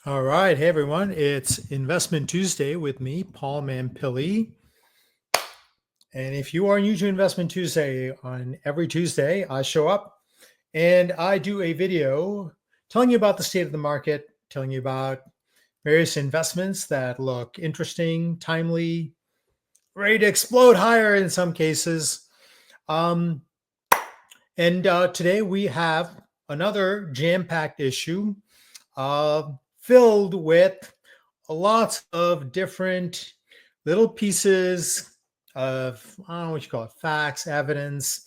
All right. Hey, everyone. It's Investment Tuesday with me, Paul Mampilli. And if you are new to Investment Tuesday, on every Tuesday, I show up and I do a video telling you about the state of the market, telling you about various investments that look interesting, timely, ready to explode higher in some cases. Um, and today we have another jam-packed issue filled with lots of different little pieces of, I don't know what you call it, facts, evidence,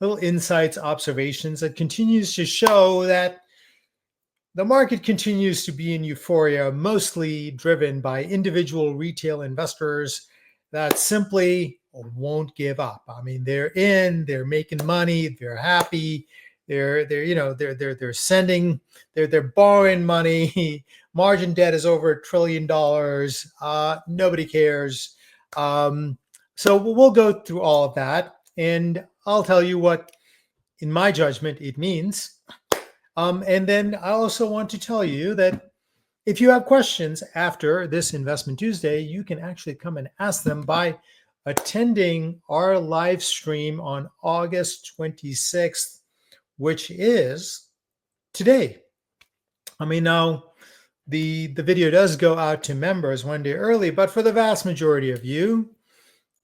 little insights, observations that continues to show that the market continues to be in euphoria, mostly driven by individual retail investors that simply won't give up. I mean, they're making money, they're happy, they're sending, they're borrowing money. Margin debt is over $1 trillion. Nobody cares. So we'll go through all of that, and I'll tell you what, in my judgment, it means. And then I also want to tell you that if you have questions after this Investment Tuesday, you can actually come and ask them by attending our live stream on August 26th, which is today. I mean, now the video does go out to members one day early, but for the vast majority of you,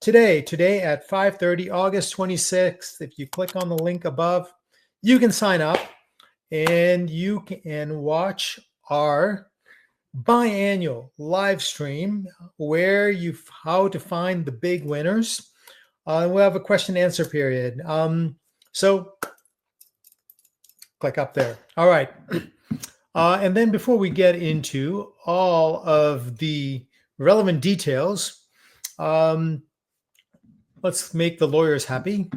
today at 5:30, August 26th, if you click on the link above, you can sign up and you can watch our biannual live stream where how to find the big winners. We'll have a question and answer period. So click up there. All right. And then before we get into all of the relevant details, let's make the lawyers happy,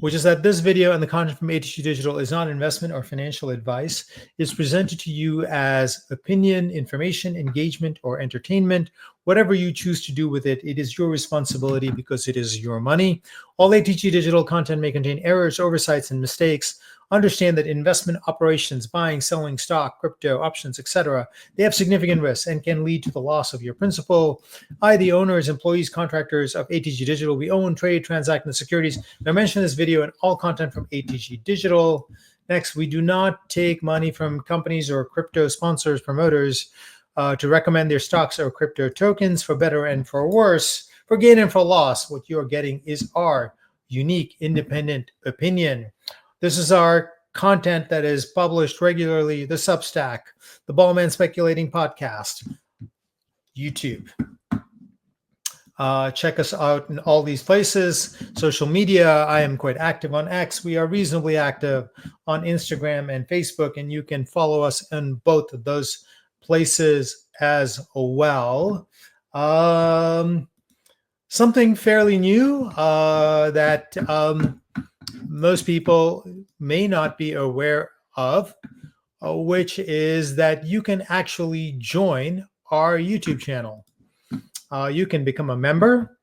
which is that this video and the content from ATG Digital is not investment or financial advice. It's presented to you as opinion, information, engagement, or entertainment. Whatever you choose to do with it, it is your responsibility because it is your money. All ATG Digital content may contain errors, oversights, and mistakes. Understand that investment operations, buying, selling stock, crypto, options, etc., they have significant risks and can lead to the loss of your principal. I, the owners, employees, contractors of ATG Digital, we own, trade, transact, the securities that are mentioned in this video and all content from ATG Digital. Next, we do not take money from companies or crypto sponsors, promoters to recommend their stocks or crypto tokens for better and for worse, for gain and for loss. What you're getting is our unique, independent opinion. This is our content that is published regularly, the Substack, the Ballman Speculating Podcast, YouTube. Check us out in all these places. Social media, I am quite active on X. We are reasonably active on Instagram and Facebook, and you can follow us in both of those places as well. Something fairly new that most people may not be aware of, which is that you can actually join our YouTube channel. You can become a member.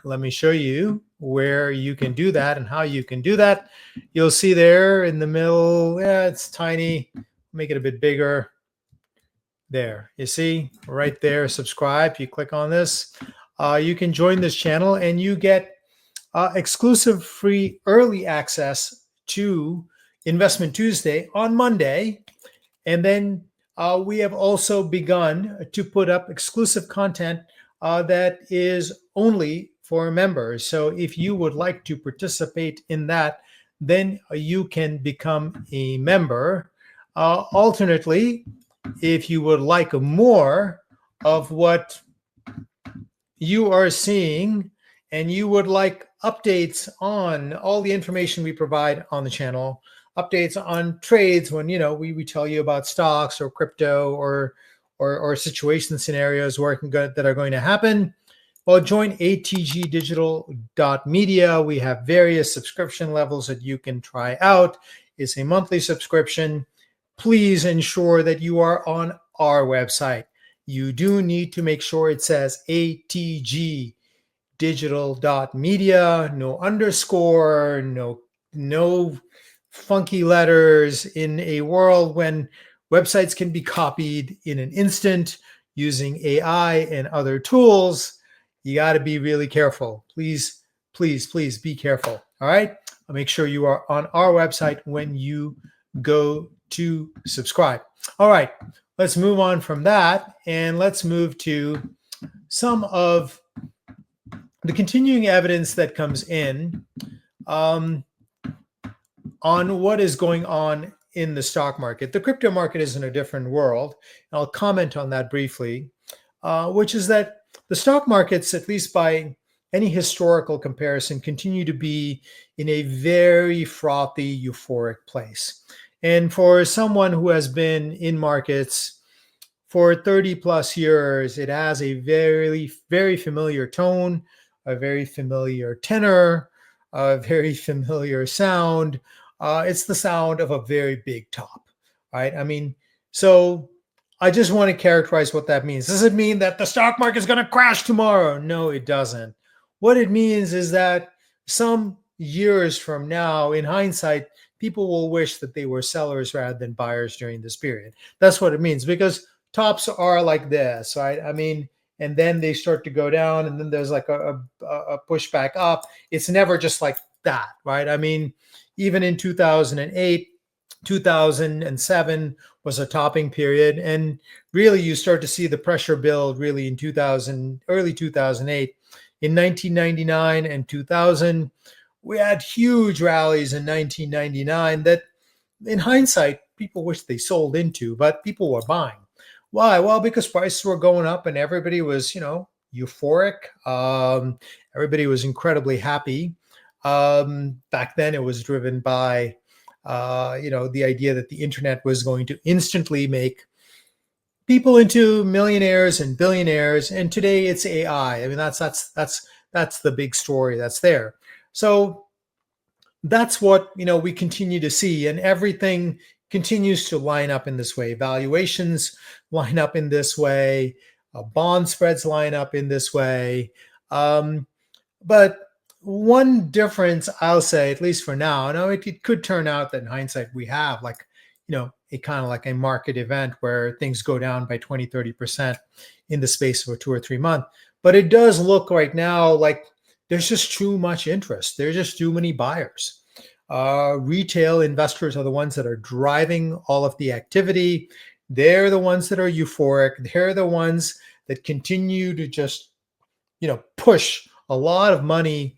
Let me show you where you can do that and how you can do that. You'll see there in the middle, it's tiny. Make it a bit bigger. There, you see right there, subscribe. You click on this. You can join this channel and you get exclusive free early access to Investment Tuesday on Monday. And then we have also begun to put up exclusive content that is only for members. So if you would like to participate in that, then you can become a member. Alternately, if you would like more of what you are seeing and you would like updates on all the information we provide on the channel, updates on trades when we tell you about stocks or crypto or situation scenarios that are going to happen, well, join atgdigital.media. We have various subscription levels that you can try out. It's a monthly subscription. Please ensure that you are on our website. You do need to make sure it says atgdigital.media, no underscore, no funky letters in a world when Websites can be copied in an instant using AI and other tools. You got to be really careful. Please, please, please be careful. All right. I'll make sure you are on our website when you go to subscribe. All right. Let's move on from that and let's move to some of the continuing evidence that comes in on what is going on in the stock market. The crypto market is in a different world. And I'll comment on that briefly, which is that the stock markets, at least by any historical comparison, continue to be in a very frothy, euphoric place. And for someone who has been in markets for 30 plus years, it has a very, very familiar tone, a very familiar tenor, a very familiar sound. It's the sound of a very big top, right? I mean, so I just want to characterize what that means. Does it mean that the stock market is going to crash tomorrow? No, it doesn't. What it means is that some years from now, in hindsight, people will wish that they were sellers rather than buyers during this period. That's what it means, because tops are like this, right? I mean, and then they start to go down, and then there's like a pushback up. It's never just like that, right? I mean, even in 2008, 2007 was a topping period, and really you start to see the pressure build really in early 2008. In 1999 and 2000, we had huge rallies in 1999 that, in hindsight, people wish they sold into, but people were buying. Why? Well, because prices were going up and everybody was, euphoric. Everybody was incredibly happy. Back then, it was driven by, the idea that the internet was going to instantly make people into millionaires and billionaires. And today, it's AI. I mean, that's the big story that's there. So that's what we continue to see, and everything continues to line up in this way. Valuations line up in this way. Bond spreads line up in this way. But one difference, I'll say, at least for now, now it could turn out that in hindsight we have a kind of like a market event where things go down by 20, 30% in the space of a 2 or 3 month. But it does look right now like there's just too much interest. There's just too many buyers. Retail investors are the ones that are driving all of the activity. They're the ones that are euphoric. They're the ones that continue to just, push a lot of money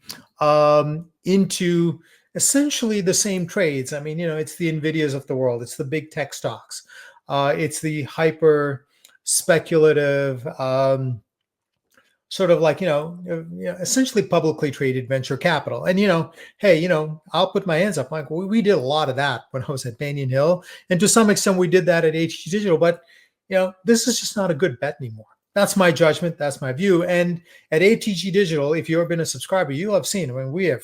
into essentially the same trades. I mean, it's the Nvidias of the world. It's the big tech stocks. It's the hyper speculative, sort of like, essentially publicly traded venture capital. And, hey, I'll put my hands up. Like, we did a lot of that when I was at Banyan Hill. And to some extent, we did that at ATG Digital. But, this is just not a good bet anymore. That's my judgment. That's my view. And at ATG Digital, if you've been a subscriber, you'll have seen, we have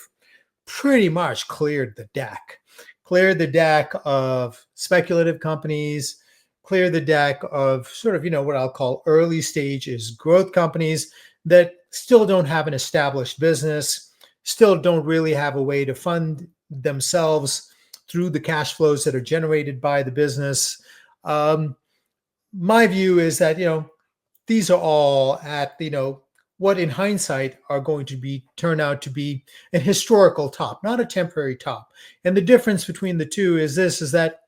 pretty much cleared the deck of speculative companies, cleared the deck of sort of, what I'll call early stages growth companies that still don't have an established business, still don't really have a way to fund themselves through the cash flows that are generated by the business. My view is that, these are all at, what in hindsight are going to turn out to be an historical top, not a temporary top. And the difference between the two is that,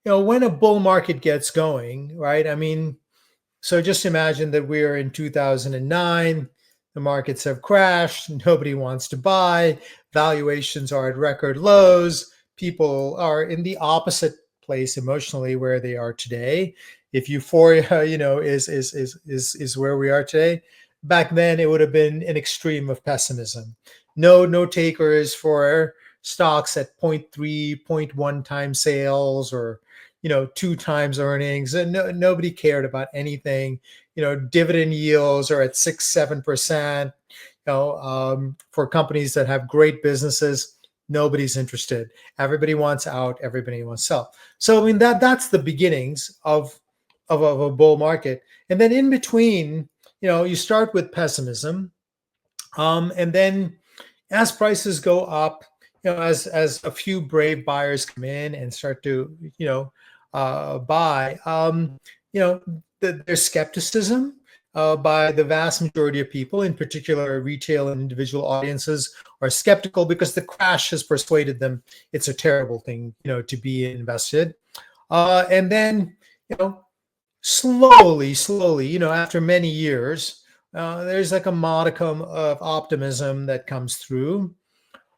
when a bull market gets going, right? I mean, so just imagine that we're in 2009, the markets have crashed, nobody wants to buy, valuations are at record lows, people are in the opposite place emotionally where they are today. If euphoria, is where we are today, back then it would have been an extreme of pessimism. No takers for stocks at 0.3, 0.1 times sales or 2 times earnings, and nobody cared about anything. Dividend yields are at 6-7%. For companies that have great businesses, nobody's interested. Everybody wants out. Everybody wants to sell. So I mean that's the beginnings of a bull market, and then in between, you start with pessimism, and then as prices go up, as a few brave buyers come in and start to by, there's skepticism by the vast majority of people, in particular retail and individual audiences, are skeptical because the crash has persuaded them it's a terrible thing, to be invested. And then, slowly, after many years, there's like a modicum of optimism that comes through.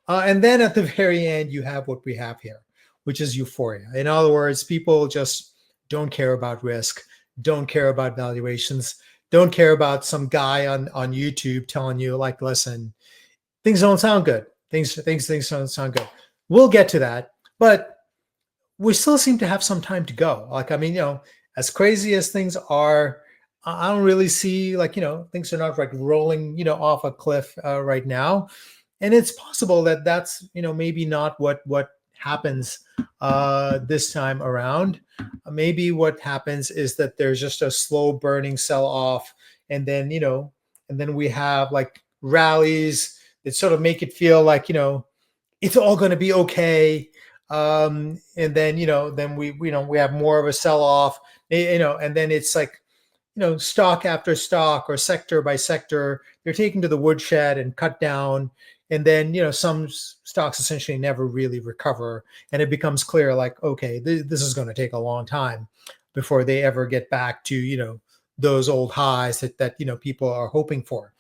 And then at the very end, you have what we have here, which is euphoria. In other words, people just don't care about risk, don't care about valuations, don't care about some guy on YouTube telling you, like, listen, things don't sound good. Things don't sound good. We'll get to that, but we still seem to have some time to go. Like, I mean, as crazy as things are, I don't really see, like, things are not like rolling, off a cliff right now. And it's possible that that's, maybe not what happens this time around. Maybe what happens is that there's just a slow burning sell off, and then we have like rallies that sort of make it feel like it's all going to be okay. And then then we have more of a sell off, and then it's like stock after stock or sector by sector, they're taken to the woodshed and cut down. And then, some stocks essentially never really recover. And it becomes clear, like, okay, this is going to take a long time before they ever get back to, those old highs that people are hoping for.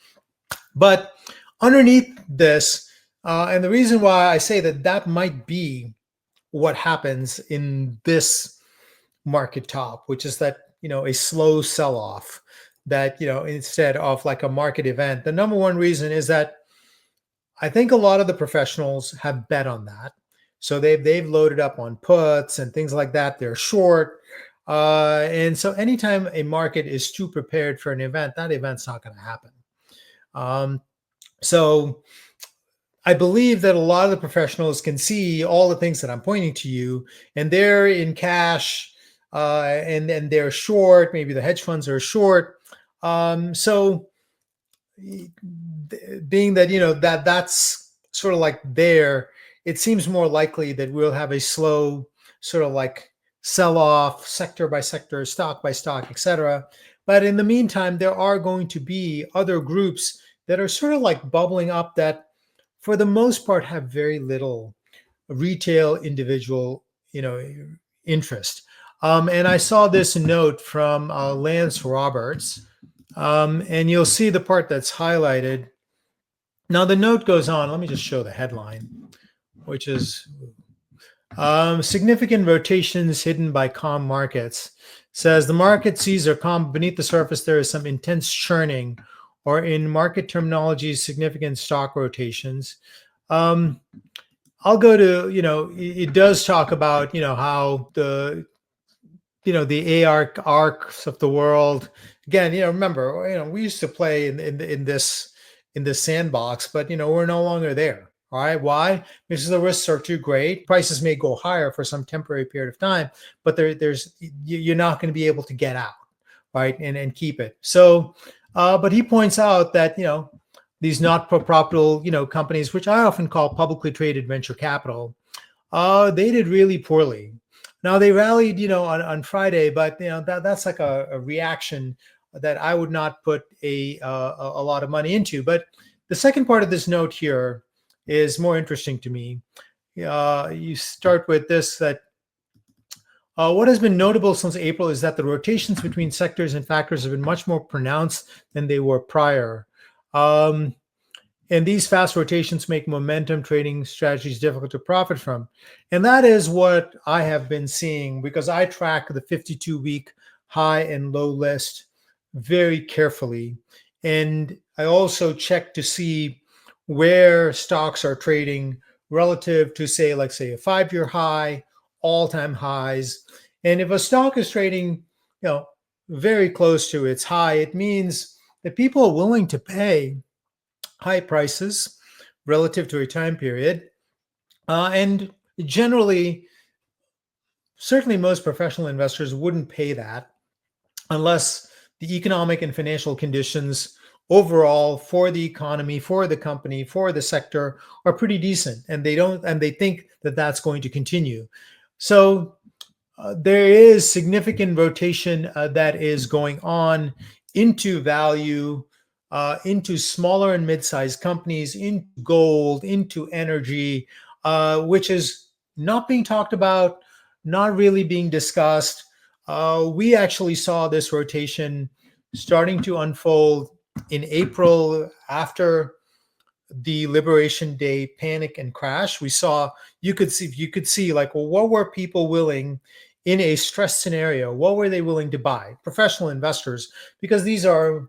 But underneath this, and the reason why I say that might be what happens in this market top, which is that, a slow sell-off, that, instead of like a market event. The number one reason is that I think a lot of the professionals have bet on that. So they've loaded up on puts and things like that. They're short. And so anytime a market is too prepared for an event, that event's not going to happen. So I believe that a lot of the professionals can see all the things that I'm pointing to you, and they're in cash, and they're short. Maybe the hedge funds are short. So being that that's sort of like there, it seems more likely that we'll have a slow sort of like sell off, sector by sector, stock by stock, etc. But in the meantime, there are going to be other groups that are sort of like bubbling up that, for the most part, have very little retail individual, interest. And I saw this note from Lance Roberts, and you'll see the part that's highlighted. Now, the note goes on. Let me just show the headline, which is significant rotations hidden by calm markets. Says the market sees are calm. Beneath the surface, there is some intense churning, or in market terminology, significant stock rotations. I'll go to, it does talk about, how the ARCs of the world. Again, remember, we used to play in this sandbox, but we're no longer there. All right, why? Because the risks are too great. Prices may go higher for some temporary period of time, but you're not going to be able to get out, right, and keep it. So, but he points out that these not-for-profit companies, which I often call publicly traded venture capital, they did really poorly. Now they rallied, on Friday, but that's like a reaction that I would not put a lot of money into. But the second part of this note here is more interesting to me. You start with this, that what has been notable since April is that the rotations between sectors and factors have been much more pronounced than they were prior. And these fast rotations make momentum trading strategies difficult to profit from. And that is what I have been seeing, because I track the 52-week high and low list very carefully. And I also check to see where stocks are trading relative to, say a 5-year high, all-time highs. And if a stock is trading, very close to its high, it means that people are willing to pay high prices relative to a time period. And generally, certainly most professional investors wouldn't pay that unless the economic and financial conditions overall for the economy, for the company, for the sector are pretty decent, and they think that that's going to continue. So there is significant rotation that is going on into value, into smaller and mid-sized companies, into gold, into energy, which is not being talked about, not really being discussed. We actually saw this rotation starting to unfold in April after the Liberation Day panic and crash. We saw you could see like, well, what were people willing in a stress scenario? What were they willing to buy? Professional investors, because these are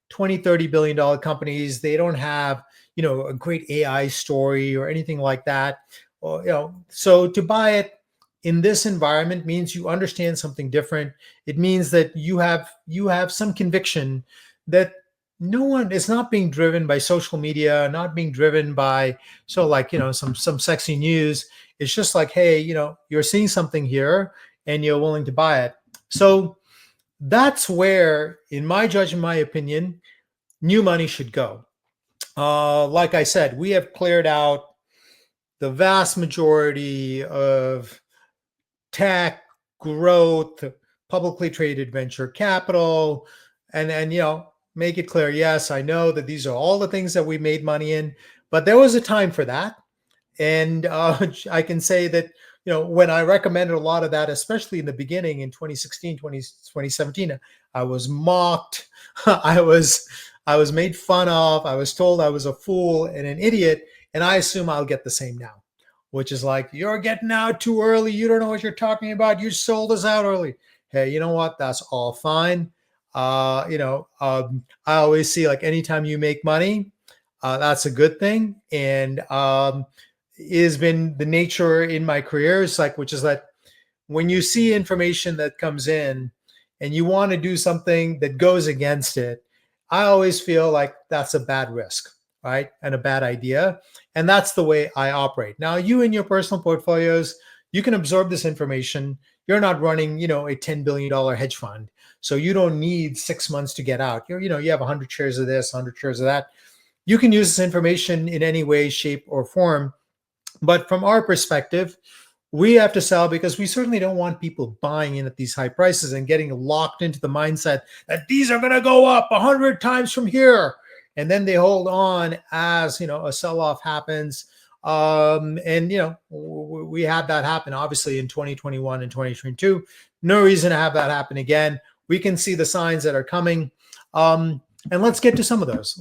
20, $30 billion companies. They don't have a great AI story or anything like that. Or, so to buy it in this environment means you understand something different. It means that you have some conviction that no one is not being driven by social media, not being driven by like some sexy news. It's just like, hey, you're seeing something here and you're willing to buy it. So that's where, in my judgment, my opinion, new money should go. Like I said, we have cleared out the vast majority of tech growth, publicly traded venture capital, and make it clear. Yes, I know that these are all the things that we made money in, but there was a time for that. And I can say that when I recommended a lot of that, especially in the beginning in 2016, 2017, I was mocked. I was made fun of. I was told I was a fool and an idiot, and I assume I'll get the same now, which is like, you're getting out too early. You don't know what you're talking about. You sold us out early. Hey, you know what? That's all fine. I always see, like, anytime you make money, that's a good thing. And it has been the nature in my career, it's like, which is that when you see information that comes in and you want to do something that goes against it, I always feel like that's a bad risk, right? And a bad idea. And that's the way I operate. Now, you in your personal portfolios, you can absorb this information. You're not running, a $10 billion hedge fund. So you don't need 6 months to get out. You have 100 shares of this, 100 shares of that. You can use this information in any way, shape, or form. But from our perspective, we have to sell because we certainly don't want people buying in at these high prices and getting locked into the mindset that these are going to go up 100 times from here. And then they hold on as, a sell-off happens. And, we had that happen, obviously, in 2021 and 2022. No reason to have that happen again. We can see the signs that are coming. And let's get to some of those.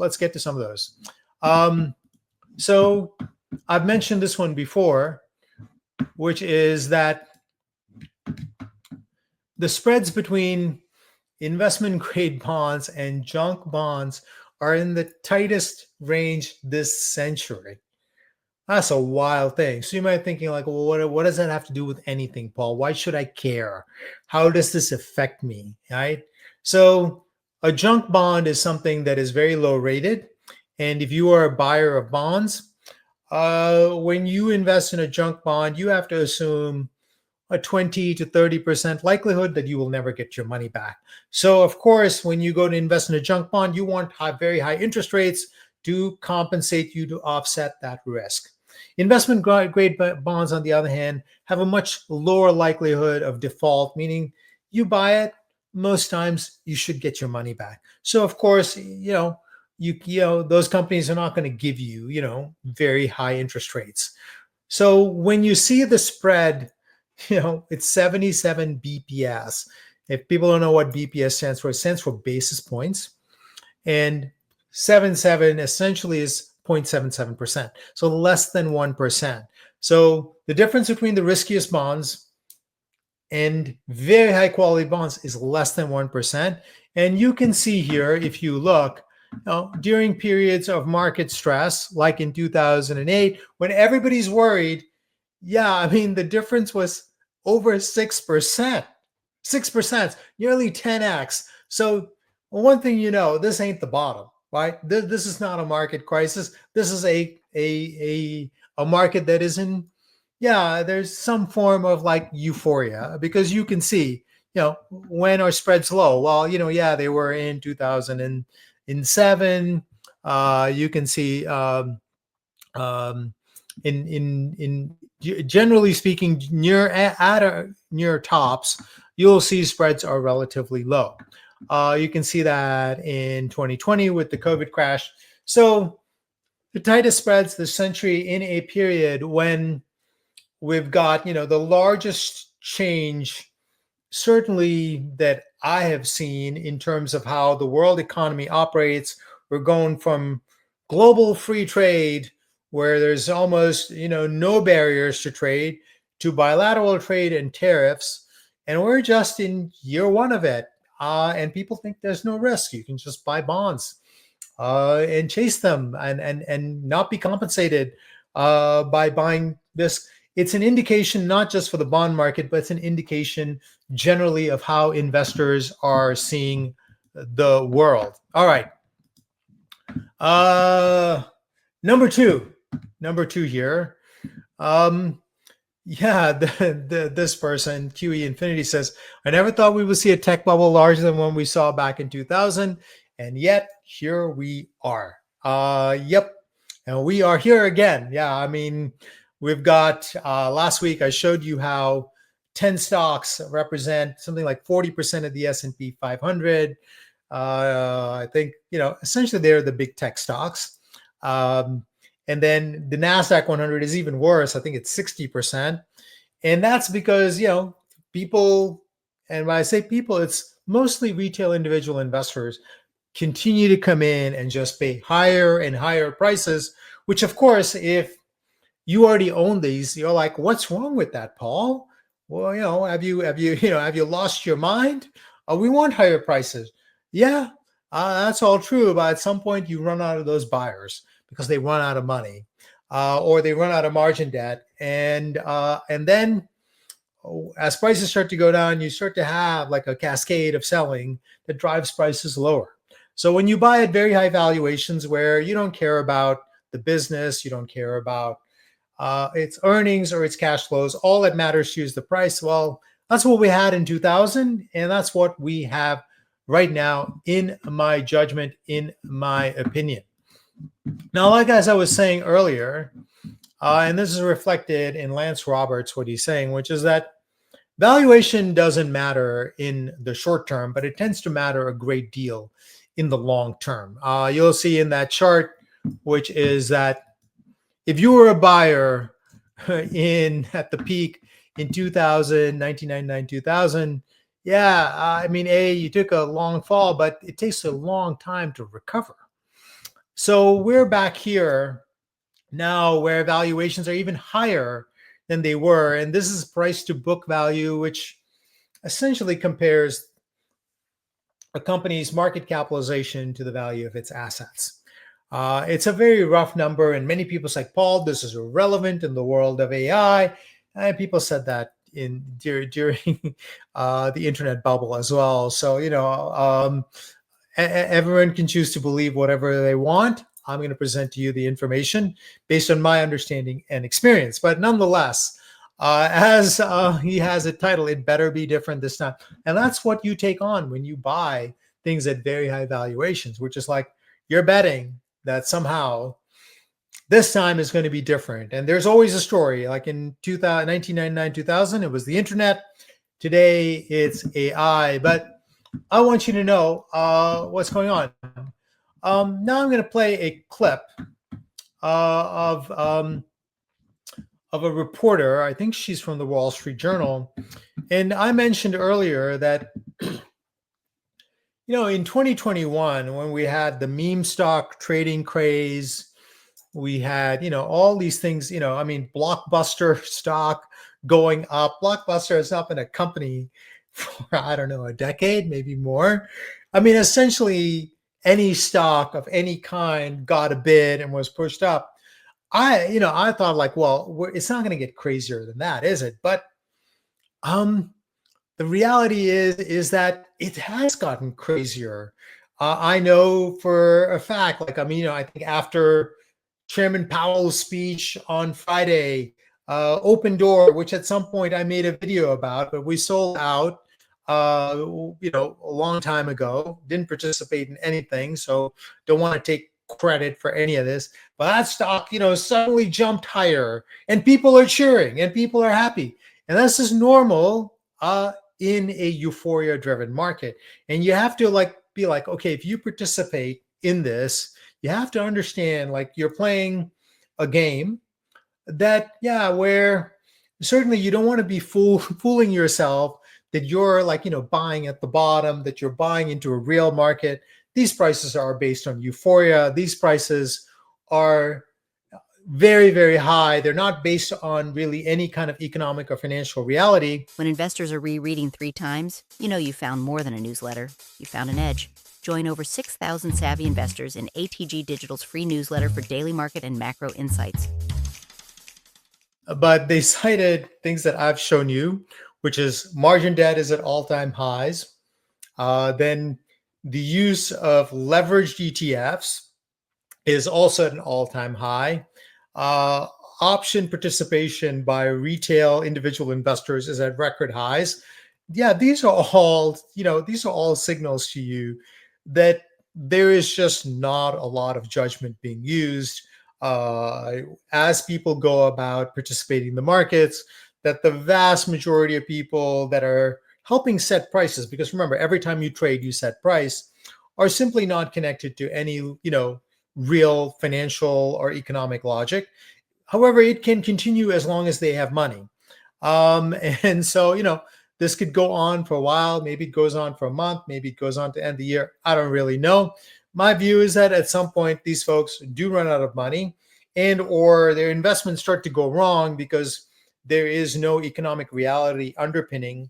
So I've mentioned this one before, which is that the spreads between investment grade bonds and junk bonds are in the tightest range this century. That's a wild thing. So you might be thinking like, well, what does that have to do with anything, Paul? Why should I care? How does this affect me? Right? So a junk bond is something that is very low rated. And if you are a buyer of bonds, when you invest in a junk bond, you have to assume a 20 to 30% likelihood that you will never get your money back. So, of course, when you go to invest in a junk bond, you want very high interest rates to compensate you to offset that risk. Investment grade bonds, on the other hand, have a much lower likelihood of default, meaning you buy it, most times you should get your money back. So, of course, those companies are not going to give you, very high interest rates. So when you see the spread, it's 77 BPS. If people don't know what BPS stands for, it stands for basis points. And 77 essentially is 0.77%. So less than 1%. So the difference between the riskiest bonds and very high quality bonds is less than 1%. And you can see here, if you look, during periods of market stress, like in 2008, when everybody's worried, the difference was over 6%. 6%, nearly 10x. So one thing this ain't the bottom, right? This is not a market crisis. This is a market that is in, there's some form of like euphoria, because you can see, when are spreads low? Well, they were in 2007. You can see in generally speaking, near tops, you'll see spreads are relatively low. You can see that in 2020 with the COVID crash. So the tightest spreads this century in a period when we've got, the largest change, certainly that I have seen in terms of how the world economy operates. We're going from global free trade, where there's almost, no barriers to trade, to bilateral trade and tariffs. And we're just in year one of it. And people think there's no risk. You can just buy bonds and chase them and not be compensated by buying this. It's an indication not just for the bond market, but it's an indication generally of how investors are seeing the world. All right. Number two here. This person, QE Infinity, says, I never thought we would see a tech bubble larger than one we saw back in 2000. And yet here we are. Yep. And we are here again. Yeah. I mean, we've got, last week I showed you how 10 stocks represent something like 40% of the S&P 500. I think, essentially they're the big tech stocks. And then the NASDAQ 100 is even worse. I think it's 60%. And that's because, people, and when I say people, it's mostly retail individual investors, continue to come in and just pay higher and higher prices, which of course, if you already own these, you're like, what's wrong with that, Paul? Well, have you lost your mind? We want higher prices. Yeah, that's all true. But at some point you run out of those buyers because they run out of money, or they run out of margin debt. And then as prices start to go down, you start to have like a cascade of selling that drives prices lower. So when you buy at very high valuations where you don't care about the business, you don't care about its earnings or its cash flows, all that matters to you is the price. Well, that's what we had in 2000, and that's what we have right now, in my judgment, in my opinion. Now, like as I was saying earlier, and this is reflected in Lance Roberts, what he's saying, which is that valuation doesn't matter in the short term, but it tends to matter a great deal in the long term. You'll see in that chart, which is that if you were a buyer at the peak in 2000, 1999, 2000, you took a long fall, but it takes a long time to recover. So we're back here now where valuations are even higher than they were. And this is price to book value, which essentially compares a company's market capitalization to the value of its assets. It's a very rough number, and many people say, Paul, this is irrelevant in the world of AI. And people said that during the internet bubble as well. So, everyone can choose to believe whatever they want. I'm going to present to you the information based on my understanding and experience. But nonetheless, as he has a title, it better be different this time. And that's what you take on when you buy things at very high valuations, which is like you're betting that somehow this time is going to be different. And there's always a story. Like in 1999, 2000, it was the internet. Today, it's AI. But I want you to know what's going on. Now I'm going to play a clip of a reporter. I think she's from the Wall Street Journal. And I mentioned earlier that, in 2021, when we had the meme stock trading craze, we had, all these things, Blockbuster stock going up. Blockbuster has not been a company for, I don't know, a decade, maybe more. Essentially, any stock of any kind got a bid and was pushed up. I thought like, well, it's not going to get crazier than that, is it? But the reality is that it has gotten crazier. I know for a fact, I think after Chairman Powell's speech on Friday, Open Door, which at some point I made a video about, but we sold out, a long time ago, didn't participate in anything. So don't want to take credit for any of this, but that stock, suddenly jumped higher and people are cheering and people are happy. And this is normal in a euphoria driven market. And you have to be like, okay, if you participate in this, you have to understand like you're playing a game that, yeah, where certainly you don't want to be fooling yourself that you're buying at the bottom, that you're buying into a real market. These prices are based on euphoria. These prices are very, very high. They're not based on really any kind of economic or financial reality. When investors are rereading 3 times, you found more than a newsletter. You found an edge. Join over 6,000 savvy investors in ATG Digital's free newsletter for daily market and macro insights. But they cited things that I've shown you, which is margin debt is at all-time highs. Then the use of leveraged ETFs is also at an all-time high. Option participation by retail individual investors is at record highs. Yeah, these are all signals to you that there is just not a lot of judgment being used as people go about participating in the markets, that the vast majority of people that are helping set prices, because remember, every time you trade, you set price, are simply not connected to any, real financial or economic logic. However, it can continue as long as they have money. And so, this could go on for a while. Maybe it goes on for a month. Maybe it goes on to end the year. I don't really know. My view is that at some point, these folks do run out of money and or their investments start to go wrong because there is no economic reality underpinning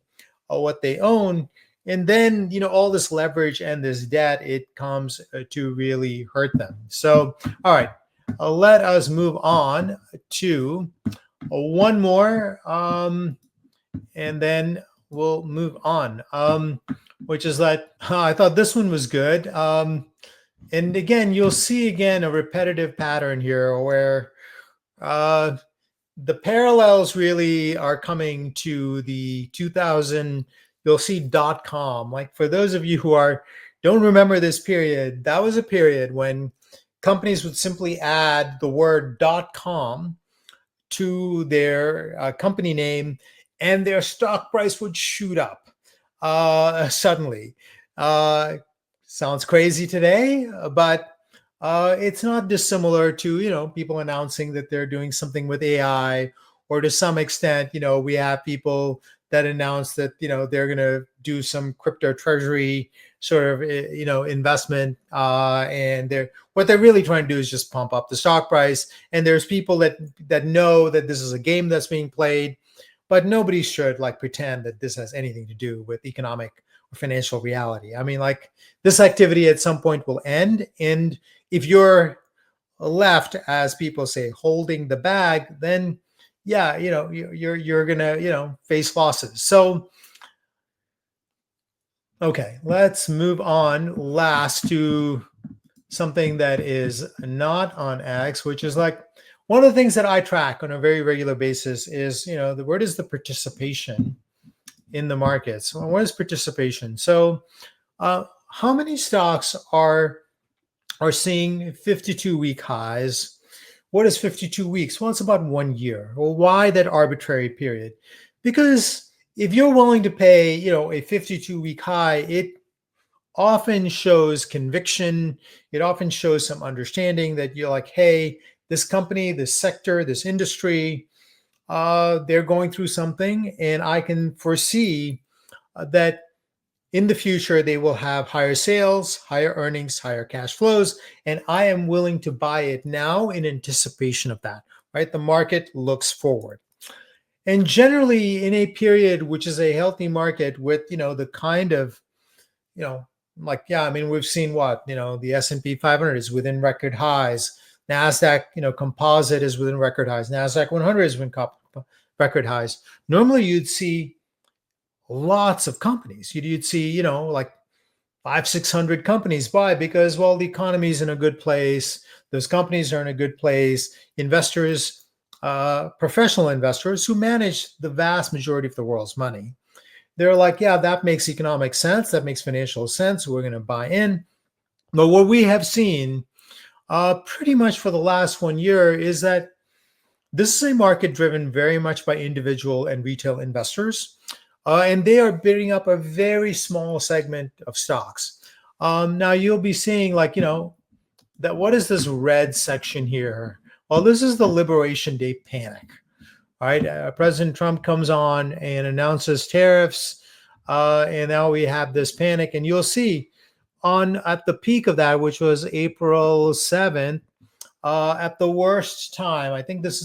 what they own. And then, all this leverage and this debt, it comes to really hurt them. So, all right, let us move on to one more, and then we'll move on, which is that I thought this one was good. And again, you'll see again a repetitive pattern here where the parallels really are coming to the 2000. You'll see .com. Like for those of you who don't remember this period, that was a period when companies would simply add the word .com to their company name, and their stock price would shoot up suddenly. Sounds crazy today, but it's not dissimilar to, people announcing that they're doing something with AI, or to some extent, we have people that announce that, they're going to do some crypto treasury sort of, investment. And what they're really trying to do is just pump up the stock price. And there's people that know that this is a game that's being played, but nobody should pretend that this has anything to do with economic or financial reality. I mean, this activity at some point will end. And if you're left, as people say, holding the bag, then yeah, you're gonna, face losses. So, okay, let's move on last to something that is not on X, which is one of the things that I track on a very regular basis is, where does the participation in the markets? Well, what is participation? So, how many stocks are seeing 52-week highs? What is 52 weeks? Well, it's about 1 year. Well, why that arbitrary period? Because if you're willing to pay, a 52-week high, it often shows conviction. It often shows some understanding that you're like, hey, this company, this sector, this industry, they're going through something, and I can foresee that in the future, they will have higher sales, higher earnings, higher cash flows, and I am willing to buy it now in anticipation of that, right? The market looks forward. And generally in a period, which is a healthy market with, the kind of, we've seen what, the S&P 500 is within record highs. NASDAQ, composite is within record highs. NASDAQ 100 is within record highs. Normally you'd see lots of companies. You'd see, 500-600 companies buy because, well, the economy is in a good place. Those companies are in a good place. Investors, professional investors who manage the vast majority of the world's money, they're like, yeah, that makes economic sense. That makes financial sense. We're going to buy in. But what we have seen pretty much for the last 1 year is that this is a market driven very much by individual and retail investors, and they are bidding up a very small segment of stocks. Now you'll be seeing, like, that what is this red section here? Well, this is the Liberation Day panic. All right, President Trump comes on and announces tariffs, and now we have this panic, and you'll see at the peak of that, which was April 7th, at the worst time. I think this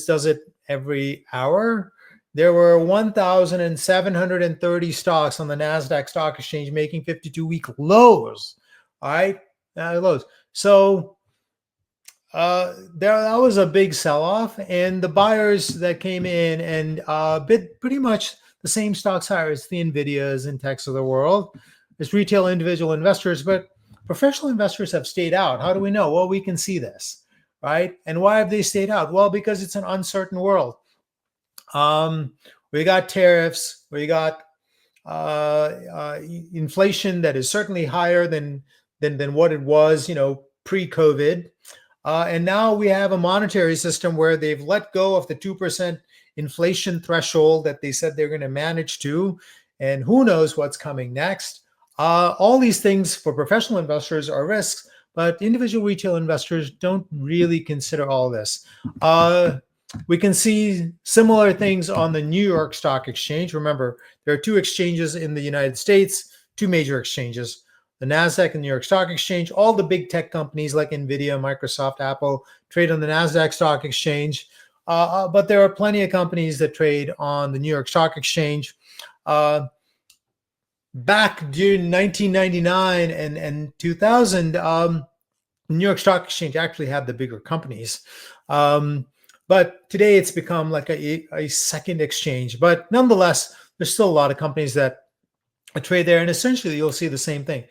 does it every hour. There were 1,730 stocks on the NASDAQ stock exchange making 52-week lows. All right, lows. So that was a big sell-off, and the buyers that came in and bid pretty much the same stocks higher as the Nvidias and techs of the world. It's retail individual investors, but professional investors have stayed out. How do we know? Well, we can see this, right? And why have they stayed out? Well, because it's an uncertain world. We got tariffs, we got inflation that is certainly higher than what it was, pre-COVID. And now we have a monetary system where they've let go of the 2% inflation threshold that they said they're going to manage to, and who knows what's coming next. All these things for professional investors are risks, but individual retail investors don't really consider all this. We can see similar things on the New York Stock Exchange. Remember, there are two exchanges in the United States, two major exchanges, the NASDAQ and New York Stock Exchange. All the big tech companies like Nvidia, Microsoft, Apple trade on the NASDAQ Stock Exchange. But there are plenty of companies that trade on the New York Stock Exchange. Back during 1999 and 2000, New York Stock Exchange actually had the bigger companies. But today it's become like a second exchange. But nonetheless, there's still a lot of companies that trade there. And essentially, you'll see the same thing.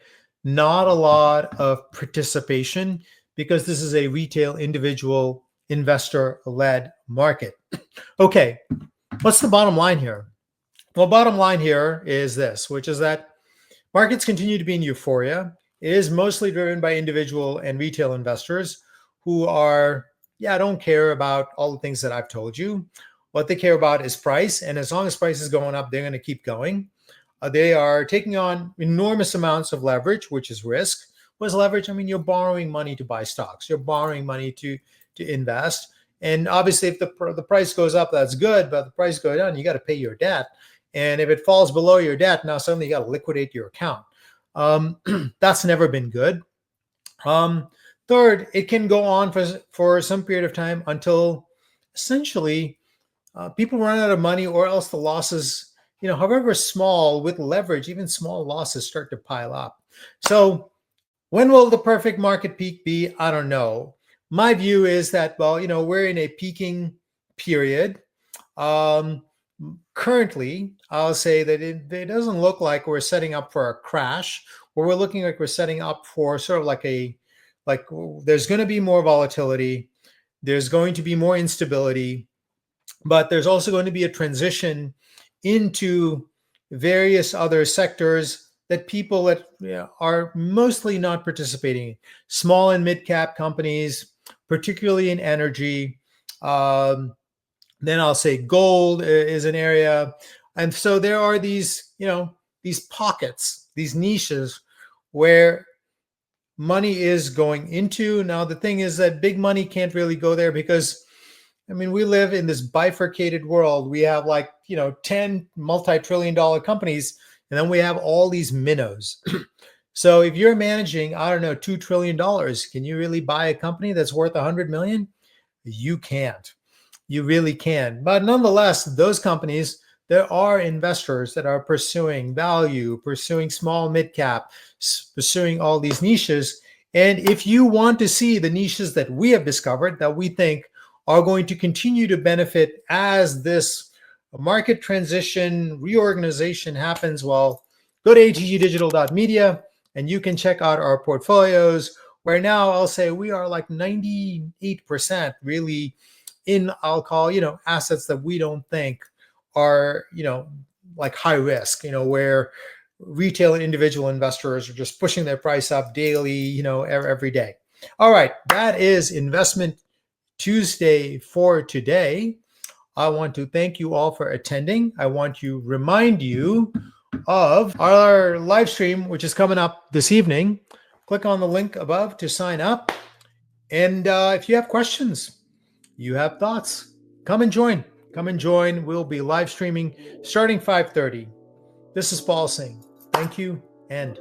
Not a lot of participation because this is a retail individual investor-led market. Okay, what's the bottom line here? Well, bottom line here is this, which is that markets continue to be in euphoria. It is mostly driven by individual and retail investors who don't care about all the things that I've told you. What they care about is price. And as long as price is going up, they're going to keep going. They are taking on enormous amounts of leverage, which is risk. What is leverage? I mean, you're borrowing money to buy stocks. You're borrowing money to invest. And obviously, if the price goes up, that's good. But if the price goes down, you got to pay your debt. And if it falls below your debt, now suddenly you got to liquidate your account. That's never been good. Third, it can go on for some period of time until essentially people run out of money, or else the losses, however small, with leverage, even small losses start to pile up. So when will the perfect market peak be? I don't know. My view is that, we're in a peaking period. Currently, I'll say that it doesn't look like we're setting up for a crash, or we're looking like we're setting up for sort of like there's going to be more volatility. There's going to be more instability, but there's also going to be a transition into various other sectors that people that are mostly not participating in. Small and mid-cap companies, particularly in energy. Then I'll say gold is an area. And so there are these pockets, these niches where money is going into. Now, the thing is that big money can't really go there because, we live in this bifurcated world. We have 10 multi-trillion-dollar companies, and then we have all these minnows. So if you're managing, $2 trillion, can you really buy a company that's worth 100 million? You can't. You really can. But nonetheless, those companies, there are investors that are pursuing value, pursuing small mid-cap, pursuing all these niches. And if you want to see the niches that we have discovered that we think are going to continue to benefit as this market transition, reorganization happens, well, go to atgdigital.media and you can check out our portfolios, where now I'll say we are like 98% really in, I'll call, assets that we don't think are, like high risk, where retail and individual investors are just pushing their price up daily, every day. All right, that is Investment Tuesday for today. I want to thank you all for attending. I want to remind you of our live stream, which is coming up this evening. Click on the link above to sign up. And if you have questions, you have thoughts, come and join. Come and join. We'll be live streaming starting 5:30. This is Paul saying thank you and